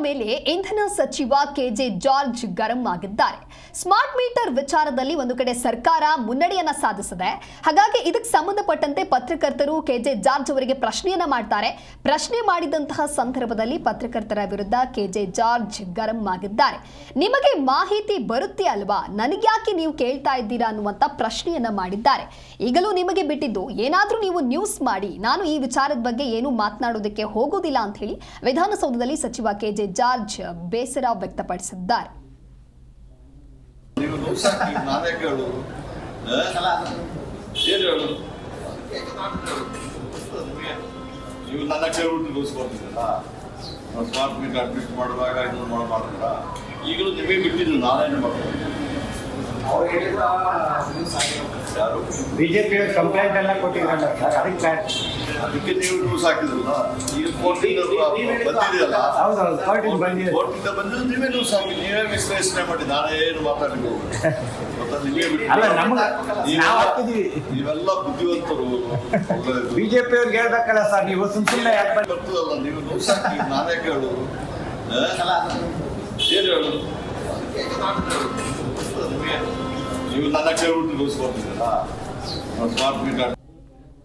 ಮೇಲೆ ಇಂಧನ ಸಚಿವ ಕೆಜೆ ಜಾರ್ಜ್ ಗರಂ ಆಗಿದ್ದಾರೆ. ಸ್ಮಾರ್ಟ್ ಮೀಟರ್ ವಿಚಾರದಲ್ಲಿ ಒಂದು ಕಡೆ ಸರ್ಕಾರ ಮುನ್ನಡೆಯನ್ನ ಸಾಧಿಸಿದೆ. ಹಾಗಾಗಿ ಇದಕ್ಕೆ ಸಂಬಂಧಪಟ್ಟಂತೆ ಪತ್ರಕರ್ತರು ಕೆಜೆ ಜಾರ್ಜ್ ಅವರಿಗೆ ಪ್ರಶ್ನೆಯನ್ನ ಮಾಡ್ತಾರೆ. ಪ್ರಶ್ನೆ ಮಾಡಿದಂತಹ ಸಂದರ್ಭದಲ್ಲಿ ಪತ್ರಕರ್ತರ ವಿರುದ್ಧ ಕೆಜೆ ಜಾರ್ಜ್ ಗರಂ ಆಗಿದ್ದಾರೆ. ನಿಮಗೆ ಮಾಹಿತಿ ಬರುತ್ತೆ ಅಲ್ವಾ, ನನಗ್ಯಾಕೆ ನೀವು ಕೇಳ್ತಾ ಇದ್ದೀರಾ ಅನ್ನುವಂತ ಪ್ರಶ್ನೆಯನ್ನ ಮಾಡಿದ್ದಾರೆ. ಈಗಲೂ ನಿಮಗೆ ಬಿಟ್ಟಿದ್ದು, ಏನಾದ್ರೂ ನೀವು ನ್ಯೂಸ್ ಮಾಡಿ, ನಾನು ಈ ವಿಚಾರದ ಬಗ್ಗೆ ಏನು ಮಾತನಾಡೋದಕ್ಕೆ ಹೋಗೋದಿಲ್ಲ ಅಂತ ಹೇಳಿ ವಿಧಾನಸೌಧದಲ್ಲಿ ಸಚಿವ ಕೆಜೆ ಜಾರ್ಜ್ ಬೇಸರ ವ್ಯಕ್ತಪಡಿಸಿದ್ದಾರೆ. ನೀವು ನನ್ನ ಕೇಳ್ಬಿಟ್ಟು ನ್ಯೂಸ್ ಬರ್ತಿದ್ದೀರಾ? ಸ್ಮಾರ್ಟ್ ಮೀಟರ್ ಅಡ್ಮಿಟ್ ಮಾಡುವಾಗ ಇನ್ನೊಂದು ಮಾಡಿದ್ರ ಈಗಲೂ ನಿಮಗೆ ಬಿಟ್ಟಿದ್ದು ನಾನೇನು ಮಾಡ್ತೀನಿ. ಬಿಜೆಪಿ ಕಂಪ್ಲೇಂಟ್ ಎಲ್ಲ ಕೊಟ್ಟಿದ್ರಲ್ಲ ಸರ್, ಅದಕ್ಕೆ ನೀವು ನ್ಯೂಸ್ ಹಾಕಿದ್ರಲ್ಲ. ಈಗ ಕೋರ್ಟಿಂದ ಬಂದಿದೆಯಲ್ಲ, ಕೋರ್ಟಿಂದ ಬಂದಿದ್ದು ನೀವೇ ನ್ಯೂಸ್ ಹಾಕಿ, ನೀವೇ ವಿಶ್ಲೇಷಣೆ ಮಾಡಿ, ನಾನೇನು ಮಾತಾಡಿದ್ದು ನೀವೆಲ್ಲ ಬುದ್ಧಿವಂತರು. ಬಿಜೆಪಿ ಅವ್ರಿಗೆ ಹೇಳ್ಬೇಕಲ್ಲ ಸರ್, ನೀವು ಸುಮ್ಮನೆ ಬರ್ತದಲ್ಲ, ನೀವು ನ್ಯೂಸ್ ಹಾಕಿ, ನಾನೇ ಕೇಳು ಏನು ಹೇಳು. ನೀವು ನನ್ನ ಕೇಳ್ಬಿಟ್ಟು ನ್ಯೂಸ್ ಬರ್ತಿದ್ದೀರಾ? Smart meter